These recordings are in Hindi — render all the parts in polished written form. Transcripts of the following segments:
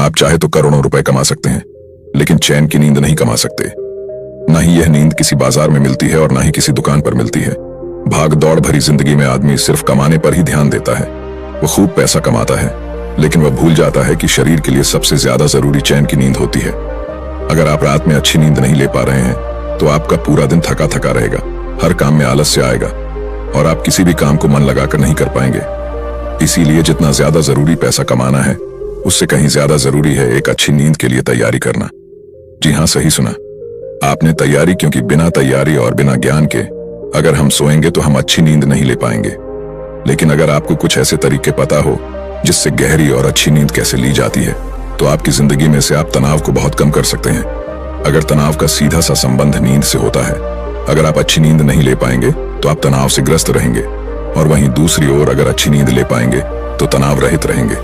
आप चाहे तो करोड़ों रुपए कमा सकते हैं, लेकिन चैन की नींद नहीं कमा सकते। ना ही यह नींद किसी बाजार में मिलती है और ना ही किसी दुकान पर मिलती है। भाग दौड़ भरी जिंदगी में आदमी सिर्फ कमाने पर ही ध्यान देता है। वो खूब पैसा कमाता है, लेकिन वह भूल जाता है कि शरीर के लिए सबसे ज्यादा जरूरी चैन की नींद होती है। अगर आप रात में अच्छी नींद नहीं ले पा रहे हैं तो आपका पूरा दिन थका थका रहेगा, हर काम में आलस्य आएगा और आप किसी भी काम को मन लगाकर नहीं कर पाएंगे। इसीलिए जितना ज्यादा जरूरी पैसा कमाना है, उससे कहीं ज्यादा जरूरी है एक अच्छी नींद के लिए तैयारी करना। जी हाँ, सही सुना आपने, तैयारी। क्योंकि बिना तैयारी और बिना ज्ञान के अगर हम सोएंगे तो हम अच्छी नींद नहीं ले पाएंगे। लेकिन अगर आपको कुछ ऐसे तरीके पता हो जिससे गहरी और अच्छी नींद कैसे ली जाती है, तो आपकी जिंदगी में से आप तनाव को बहुत कम कर सकते हैं। अगर तनाव का सीधा सा संबंध नींद से होता है, अगर आप अच्छी नींद नहीं ले पाएंगे तो आप तनाव से ग्रस्त रहेंगे, और वहीं दूसरी ओर अगर अच्छी नींद ले पाएंगे तो तनाव रहित रहेंगे,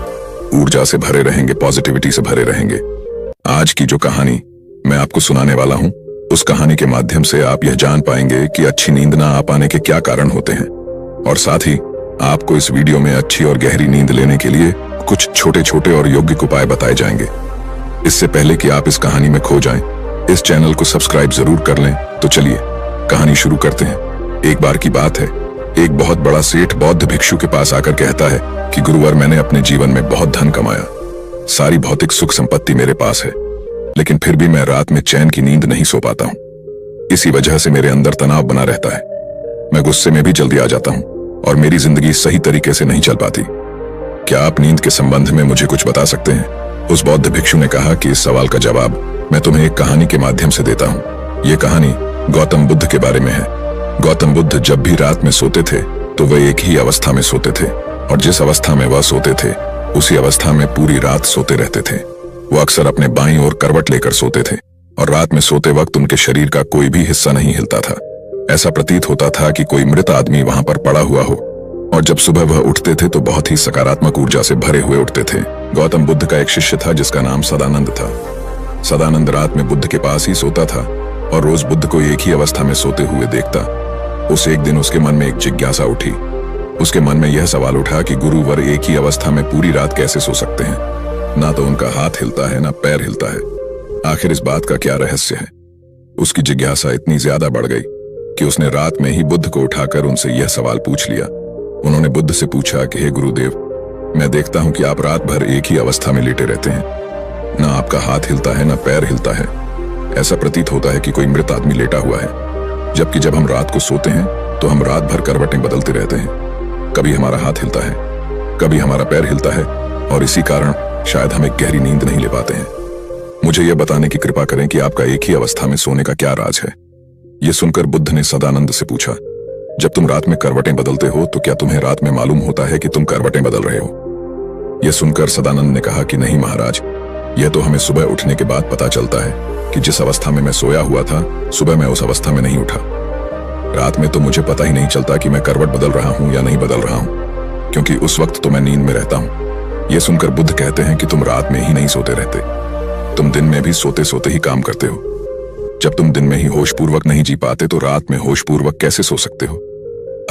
ऊर्जा से भरे रहेंगे, पॉजिटिविटी से भरे रहेंगे। आज की जो कहानी मैं आपको सुनाने वाला हूं, उस कहानी के माध्यम से आप यह जान पाएंगे कि अच्छी नींद ना आ पाने के क्या कारण होते हैं, और साथ ही आपको इस वीडियो में अच्छी और गहरी नींद लेने के लिए कुछ छोटे छोटे और योगिक उपाय बताए जाएंगे। इससे पहले कि आप इस कहानी में खो जाएं, इस चैनल को सब्सक्राइब जरूर कर लें। तो चलिए कहानी शुरू करते हैं। एक बार की बात है, एक बहुत बड़ा सेठ बौद्ध भिक्षु के पास आकर कहता है कि गुरुवर, मैंने अपने जीवन में बहुत धन कमाया, सारी भौतिक सुख संपत्ति मेरे पास है, लेकिन फिर भी मैं रात में चैन की नींद नहीं सो पाता हूँ। इसी वजह से मेरे अंदर तनाव बना रहता है, मैं गुस्से में भी जल्दी आ जाता हूँ और मेरी जिंदगी सही तरीके से नहीं चल पाती। क्या आप नींद के संबंध में मुझे कुछ बता सकते हैं? उस बौद्ध भिक्षु ने कहा कि इस सवाल का जवाब मैं तुम्हें एक कहानी के माध्यम से देता हूँ। ये कहानी गौतम बुद्ध के बारे में है। गौतम बुद्ध जब भी रात में सोते थे तो वह एक ही अवस्था में सोते थे, और जिस अवस्था में वह सोते थे उसी अवस्था में पूरी रात सोते रहते थे। वो अक्सर अपने बाईं ओर करवट लेकर सोते थे और रात में सोते वक्त उनके शरीर का कोई भी हिस्सा नहीं हिलता था। ऐसा प्रतीत होता था कि कोई मृत आदमी वहां पर पड़ा हुआ हो, और जब सुबह वह उठते थे तो बहुत ही सकारात्मक ऊर्जा से भरे हुए उठते थे। गौतम बुद्ध का एक शिष्य था जिसका नाम सदानंद था। सदानंद रात में बुद्ध के पास ही सोता था और रोज बुद्ध को एक ही अवस्था में सोते हुए देखता। उस एक दिन उसके मन में एक जिज्ञासा उठी। उसके मन में यह सवाल उठा कि गुरुवर एक ही अवस्था में पूरी रात कैसे सो सकते हैं? ना तो उनका हाथ हिलता है, ना पैर हिलता है। आखिर इस बात का क्या रहस्य है? उसकी जिज्ञासा इतनी ज्यादा बढ़ गई कि उसने रात में ही बुद्ध को उठाकर उनसे यह सवाल पूछ लिया। उन्होंने बुद्ध से पूछा कि हे गुरुदेव, मैं देखता हूं कि आप रात भर एक ही अवस्था में लेटे रहते हैं। ना आपका हाथ हिलता है, ना पैर हिलता है। ऐसा प्रतीत होता है कि कोई मृत आदमी लेटा हुआ है। जबकि जब हम रात को सोते हैं तो हम रात भर करवटें बदलते रहते हैं। कभी हमारा हाथ हिलता है, कभी हमारा पैर हिलता है, और इसी कारण शायद हम एक गहरी नींद नहीं ले पाते हैं। मुझे यह बताने की कृपा करें कि आपका एक ही अवस्था में सोने का क्या राज है? यह सुनकर बुद्ध ने सदानंद से पूछा, जब तुम रात में करवटें बदलते हो तो क्या तुम्हें रात में मालूम होता है कि तुम करवटें बदल रहे हो? यह सुनकर सदानंद ने कहा कि नहीं महाराज, यह तो हमें सुबह उठने के बाद पता चलता है कि जिस अवस्था में मैं सोया हुआ था, सुबह मैं उस अवस्था में नहीं उठा। रात में तो मुझे पता ही नहीं चलता कि मैं करवट बदल रहा हूं या नहीं बदल रहा हूं, क्योंकि उस वक्त तो मैं नींद में रहता हूं। यह सुनकर बुद्ध कहते हैं कि तुम रात में ही नहीं सोते रहते, तुम दिन में भी सोते सोते ही काम करते हो। जब तुम दिन में ही होशपूर्वक नहीं जी पाते तो रात में होशपूर्वक कैसे सो सकते हो?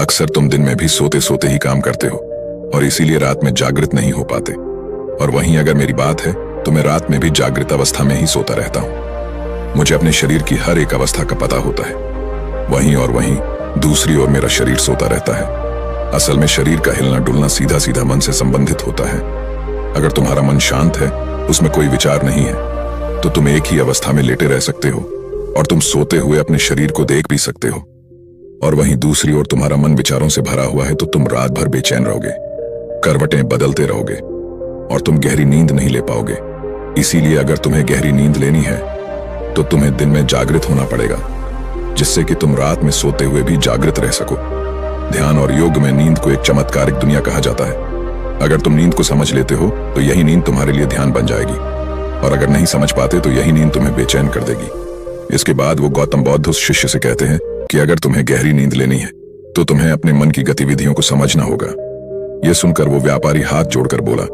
अक्सर तुम दिन में भी सोते सोते ही काम करते हो और इसीलिए रात में जागृत नहीं हो पाते। और वहीं अगर मेरी बात है तो मैं रात में भी जागृत अवस्था में ही सोता रहता हूं। मुझे अपने शरीर की हर एक अवस्था का पता होता है। वहीं और वहीं दूसरी ओर मेरा शरीर सोता रहता है। असल में शरीर का हिलना डुलना सीधा सीधा मन से संबंधित होता है। अगर तुम्हारा मन शांत है, उसमें कोई विचार नहीं है, तो तुम एक ही अवस्था में लेटे रह सकते हो और तुम सोते हुए अपने शरीर को देख भी सकते हो। और वहीं दूसरी ओर तुम्हारा मन विचारों से भरा हुआ है तो तुम रात भर बेचैन रहोगे, करवटें बदलते रहोगे और तुम गहरी नींद नहीं ले पाओगे। इसीलिए अगर तुम्हें गहरी नींद लेनी है तो तुम्हें दिन में जागृत होना पड़ेगा, जिससे कि तुम रात में सोते हुए भी जागृत रह सको। ध्यान और योग में नींद को एक चमत्कारिक दुनिया कहा जाता है। अगर तुम नींद को समझ लेते हो तो यही नींद तुम्हारे लिए ध्यान बन जाएगी, और अगर नहीं समझ पाते तो यही नींद तुम्हें बेचैन कर देगी। इसके बाद वो गौतम बुद्ध उस शिष्य से कहते हैं कि अगर तुम्हें गहरी नींद लेनी है तो तुम्हें अपने मन की गतिविधियों को समझना होगा। यह सुनकर वो व्यापारी हाथ जोड़कर बोला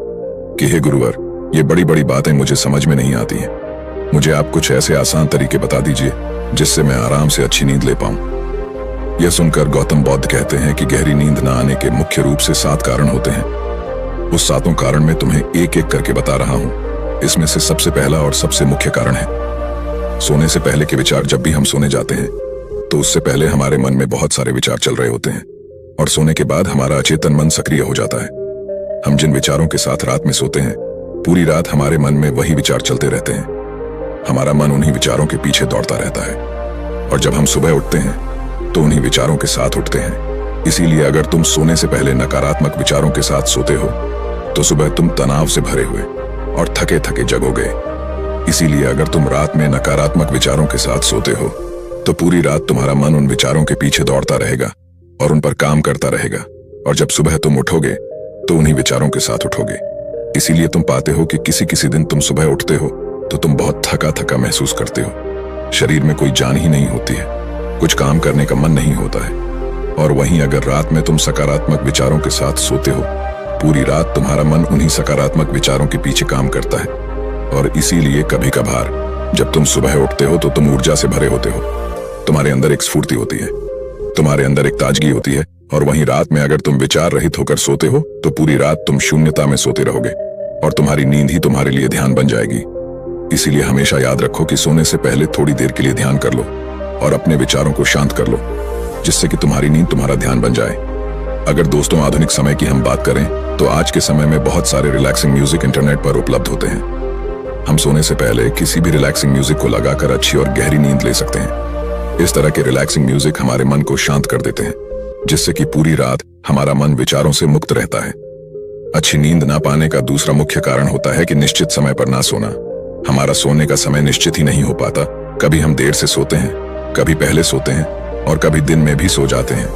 कि हे गुरुवर, ये बड़ी बड़ी बातें मुझे समझ में नहीं आती हैं। मुझे आप कुछ ऐसे आसान तरीके बता दीजिए जिससे मैं आराम से अच्छी नींद ले पाऊं। यह सुनकर गौतम बुद्ध कहते हैं कि गहरी नींद न आने के मुख्य रूप से 7 कारण होते हैं। उस 7 कारण मैं तुम्हें एक एक करके बता रहा हूं। इसमें से सबसे पहला और सबसे मुख्य कारण है सोने से पहले के विचार। जब भी हम सोने जाते हैं तो उससे पहले हमारे मन में बहुत सारे विचार चल रहे होते हैं और सोने के बाद हमारा अचेतन मन सक्रिय हो जाता है। हम जिन विचारों के साथ रात में सोते हैं, पूरी रात हमारे मन में वही विचार चलते रहते हैं। हमारा मन उन्हीं विचारों के पीछे दौड़ता रहता है और जब हम सुबह उठते हैं तो उन्हीं विचारों के साथ उठते हैं। इसीलिए अगर तुम सोने से पहले नकारात्मक विचारों के साथ सोते हो तो सुबह तुम तनाव से भरे हुए और थके थके जगोगे। इसीलिए अगर तुम रात में नकारात्मक विचारों के साथ सोते हो तो पूरी रात तुम्हारा मन उन विचारों के पीछे दौड़ता रहेगा और उन पर काम करता रहेगा, और जब सुबह तुम उठोगे तो उन्हीं विचारों के साथ उठोगे। इसीलिए तुम पाते हो कि किसी किसी दिन तुम सुबह उठते हो तो तुम बहुत थका थका महसूस करते हो, शरीर में कोई जान ही नहीं होती है, कुछ काम करने का मन नहीं होता है। और वहीं अगर रात में तुम सकारात्मक विचारों के साथ सोते हो, पूरी रात तुम्हारा मन उन्हीं सकारात्मक विचारों के पीछे काम करता है, और इसीलिए कभी कभार जब तुम सुबह उठते हो तो तुम ऊर्जा से भरे होते हो, तुम्हारे अंदर एक स्फूर्ति होती है, तुम्हारे अंदर एक ताजगी होती है। और वहीं रात में अगर तुम विचार रहित होकर सोते हो तो पूरी रात तुम शून्यता में सोते रहोगे और तुम्हारी नींद ही तुम्हारे लिए ध्यान बन जाएगी। इसीलिए हमेशा याद रखो कि सोने से पहले थोड़ी देर के लिए ध्यान कर लो और अपने विचारों को शांत कर लो, जिससे कि तुम्हारी नींद तुम्हारा ध्यान बन जाए। अगर दोस्तों आधुनिक समय की हम बात करें तो आज के समय में बहुत सारे रिलैक्सिंग म्यूजिक इंटरनेट पर उपलब्ध होते हैं। हम सोने से पहले किसी भी रिलैक्सिंग म्यूजिक को लगाकर अच्छी और गहरी नींद ले सकते हैं। इस तरह के रिलैक्सिंग म्यूजिक हमारे मन को शांत कर देते हैं, जिससे कि पूरी रात हमारा मन विचारों से मुक्त रहता है। अच्छी नींद ना पाने का दूसरा मुख्य कारण होता है कि निश्चित समय पर ना सोना। हमारा सोने का समय निश्चित ही नहीं हो पाता। कभी हम देर से सोते हैं, कभी पहले सोते हैं और कभी दिन में भी सो जाते हैं।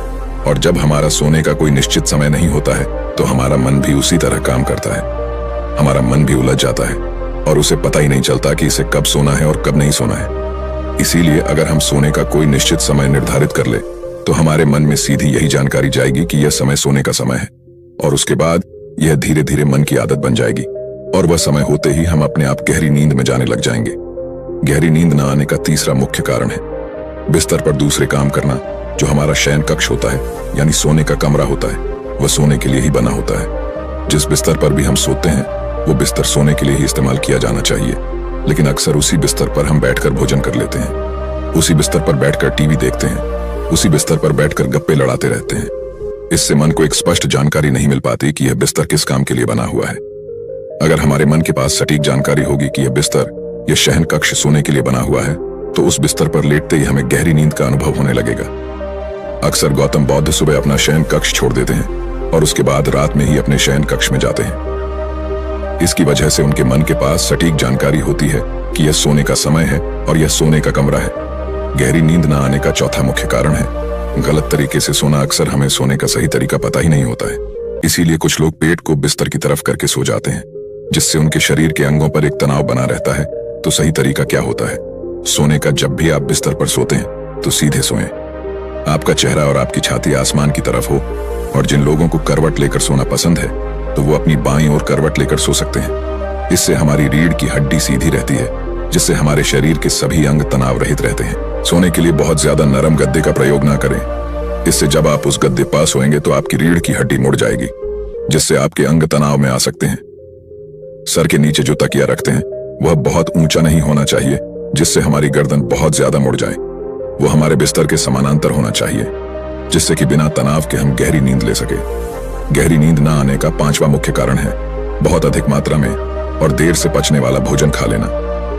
और जब हमारा सोने का कोई निश्चित समय नहीं होता है तो हमारा मन भी उसी तरह काम करता है। हमारा मन भी उलझ जाता है और उसे पता ही नहीं चलता कि इसे कब सोना है और कब नहीं सोना है। इसीलिए अगर हम सोने का कोई निश्चित समय निर्धारित कर ले तो हमारे मन में सीधी यही जानकारी जाएगी कि यह समय सोने का समय है, और उसके बाद यह धीरे धीरे मन की आदत बन जाएगी और वह समय होते ही हम अपने आप गहरी नींद में जाने लग जाएंगे। गहरी नींद न आने का तीसरा मुख्य कारण है बिस्तर पर दूसरे काम करना। जो हमारा शयन कक्ष होता है, यानी सोने का कमरा होता है, वह सोने के लिए ही बना होता है। जिस बिस्तर पर भी हम सोते हैं वो बिस्तर सोने के लिए ही इस्तेमाल किया जाना चाहिए, लेकिन अक्सर उसी बिस्तर पर हम बैठकर भोजन कर लेते हैं, उसी बिस्तर पर बैठकर टीवी देखते हैं, उसी बिस्तर पर बैठकर गप्पे लड़ाते रहते हैं। इससे मन को एक स्पष्ट जानकारी नहीं मिल पाती कि यह बिस्तर किस काम के लिए बना हुआ है। अगर हमारे मन के पास सटीक जानकारी होगी कि यह बिस्तर, यह शयन कक्ष सोने के लिए बना हुआ है, तो उस बिस्तर पर लेटते ही हमें गहरी नींद का अनुभव होने लगेगा। अक्सर गौतम बुद्ध सुबह अपना शयन कक्ष छोड़ देते हैं और उसके बाद रात में ही अपने शयन कक्ष में जाते हैं। इसकी वजह से उनके मन के पास सटीक जानकारी होती है कि यह सोने का समय है और यह सोने का कमरा है। गहरी नींद न आने का चौथा मुख्य कारण है गलत तरीके से सोना। अक्सर हमें सोने का सही तरीका पता ही नहीं होता है, इसीलिए कुछ लोग पेट को बिस्तर की तरफ करके सो जाते हैं, जिससे उनके शरीर के अंगों पर एक तनाव बना रहता है। तो सही तरीका क्या होता है सोने का? जब भी आप बिस्तर पर सोते हैं तो सीधे सोएं। आपका चेहरा और आपकी छाती आसमान की तरफ हो। और जिन लोगों को करवट लेकर सोना पसंद है तो वो अपनी बाईं ओर करवट लेकर सो सकते हैं। इससे हमारी रीढ़ की हड्डी सीधी रहती है, जिससे हमारे शरीर के सभी अंग तनाव रहित रहते हैं। सोने के लिए बहुत ज्यादा नरम गद्दे का प्रयोग ना करें। इससे जब आप उस गद्दे पर सोएंगे तो आपकी रीढ़ की हड्डी मुड़ जाएगी, जिससे आपके अंग तनाव में आ सकते हैं। सर के नीचे जो तकिया रखते हैं वह बहुत ऊंचा नहीं होना चाहिए, जिससे हमारी गर्दन बहुत ज्यादा मुड़ जाए। वो हमारे बिस्तर के समानांतर होना चाहिए, जिससे कि बिना तनाव के हम गहरी नींद ले सके। गहरी नींद न आने का पांचवा मुख्य कारण है बहुत अधिक मात्रा में और देर से पचने वाला भोजन खा लेना।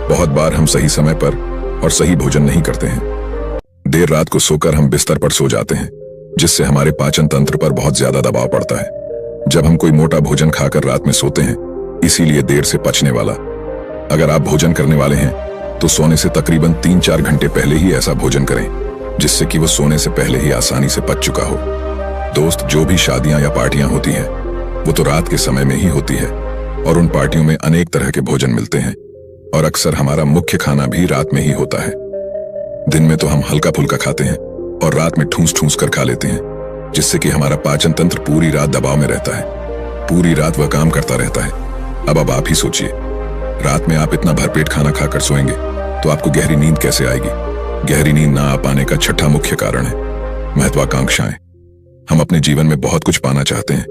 बहुत बार हम सही समय पर और सही भोजन नहीं करते हैं। देर रात को सोकर हम बिस्तर पर सो जाते हैं, जिससे हमारे पाचन तंत्र पर बहुत ज्यादा दबाव पड़ता है जब हम कोई मोटा भोजन खाकर रात में सोते हैं, इसीलिए देर से पचने वाला। अगर आप भोजन करने वाले हैं तो सोने से तकरीबन 3-4 घंटे पहले ही ऐसा भोजन करें, जिससे कि वो सोने से पहले ही आसानी से पच चुका हो। दोस्त, जो भी शादियां या पार्टियां होती हैं वो तो रात के समय में ही होती है, और उन पार्टियों में अनेक तरह के भोजन मिलते हैं और अक्सर हमारा मुख्य खाना भी रात में ही होता है। दिन में तो हम हल्का फुल्का खाते हैं और रात में ठूस ठूस कर खा लेते हैं, जिससे कि हमारा पाचन तंत्र पूरी रात दबाव में रहता है। पूरी रात वह काम करता रहता है। अब आप ही सोचिए, रात में आप इतना भरपेट खाना खाकर सोएंगे तो आपको गहरी नींद कैसे आएगी? गहरी नींद ना आ पाने का छठा मुख्य कारण है महत्वाकांक्षाएं। हम अपने जीवन में बहुत कुछ पाना चाहते हैं,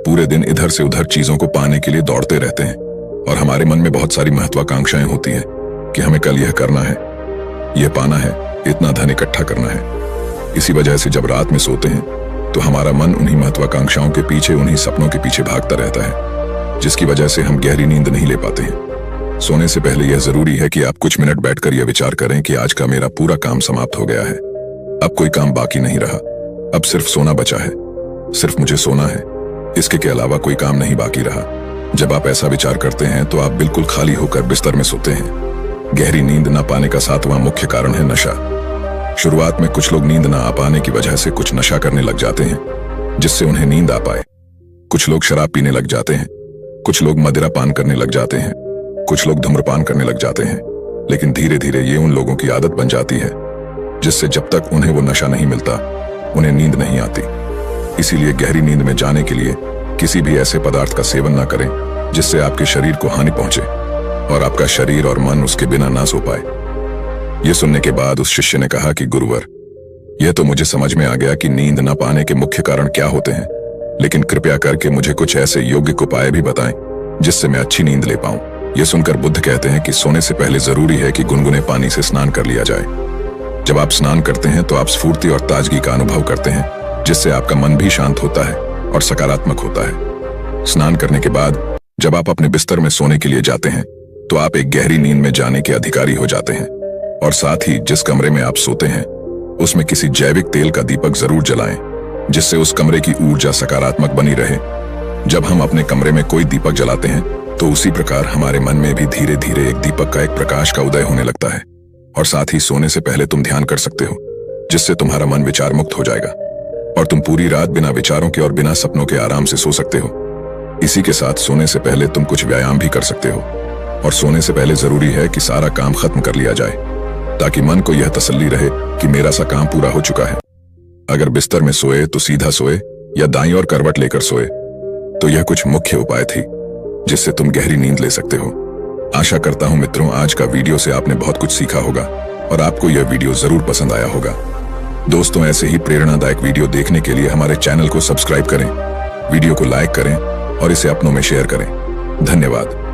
पूरे दिन इधर से उधर चीजों को पाने के लिए दौड़ते रहते हैं और हमारे मन में बहुत सारी महत्वाकांक्षाएं होती हैं कि हमें कल यह करना है, यह पाना है, इतना धन इकट्ठा करना है। इसी वजह से जब रात में सोते हैं तो हमारा मन उन्हीं महत्वाकांक्षाओं के पीछे, उन्हीं सपनों के पीछे भागता रहता है, जिसकी वजह से हम गहरी नींद नहीं ले पाते हैं। सोने से पहले यह जरूरी है कि आप कुछ मिनट बैठकर यह विचार करें कि आज का मेरा पूरा काम समाप्त हो गया है, अब कोई काम बाकी नहीं रहा, अब सिर्फ सोना बचा है, सिर्फ मुझे सोना है, इसके अलावा कोई काम नहीं बाकी रहा। जब आप ऐसा विचार करते हैं तो आप बिल्कुल खाली होकर बिस्तर में सोते हैं। गहरी नींद न पाने का 7वां मुख्य कारण है नशा। शुरुआत में कुछ लोग नींद न आ पाने की वजह से कुछ नशा करने लग जाते हैं जिससे उन्हें नींद आ पाए। कुछ लोग शराब पीने लग जाते हैं, कुछ लोग मदिरा पान करने लग जाते हैं, कुछ लोग धूम्रपान करने लग जाते हैं, लेकिन धीरे धीरे ये उन लोगों की आदत बन जाती है जिससे जब तक उन्हें वो नशा नहीं मिलता उन्हें नींद नहीं आती। इसीलिए गहरी नींद में जाने के लिए किसी भी ऐसे पदार्थ का सेवन न करें जिससे आपके शरीर को हानि पहुंचे और आपका शरीर और मन उसके बिना ना सो पाए। यह सुनने के बाद उस शिष्य ने कहा कि गुरुवर, यह तो मुझे समझ में आ गया कि नींद न पाने के मुख्य कारण क्या होते हैं, लेकिन कृपया करके मुझे कुछ ऐसे योगिक उपाय भी बताएं जिससे मैं अच्छी नींद ले पाऊं। यह सुनकर बुद्ध कहते हैं कि सोने से पहले जरूरी है कि गुनगुने पानी से स्नान कर लिया जाए। जब आप स्नान करते हैं तो आप स्फूर्ति और ताजगी का अनुभव करते हैं, जिससे आपका मन भी शांत होता है और सकारात्मक होता है। स्नान करने के बाद जब आप अपने बिस्तर में सोने के लिए जाते हैं तो आप एक गहरी नींद में जाने के अधिकारी हो जाते हैं। और साथ ही जिस कमरे में आप सोते हैं उसमें किसी जैविक तेल का दीपक जरूर जलाएं, जिससे उस कमरे की ऊर्जा सकारात्मक बनी रहे। जब हम अपने कमरे में कोई दीपक जलाते हैं तो उसी प्रकार हमारे मन में भी धीरे धीरे एक दीपक का, एक प्रकाश का उदय होने लगता है। और साथ ही सोने से पहले तुम ध्यान कर सकते हो, जिससे तुम्हारा मन विचार मुक्त हो जाएगा और तुम पूरी रात बिना विचारों के और बिना सपनों के आराम से सो सकते हो। इसी के साथ सोने से पहले तुम कुछ व्यायाम भी कर सकते हो। और सोने से पहले जरूरी है कि सारा काम खत्म कर लिया जाए, ताकि मन को यह तसल्ली रहे कि मेरा सा काम पूरा हो चुका है। अगर बिस्तर में सोए तो सीधा सोए या दाईं ओर करवट लेकर सोए। तो यह कुछ मुख्य उपाय थी जिससे तुम गहरी नींद ले सकते हो। आशा करता हूं मित्रों, आज का वीडियो से आपने बहुत कुछ सीखा होगा और आपको यह वीडियो जरूर पसंद आया होगा। दोस्तों, ऐसे ही प्रेरणादायक वीडियो देखने के लिए हमारे चैनल को सब्सक्राइब करें, वीडियो को लाइक करें और इसे अपनों में शेयर करें। धन्यवाद।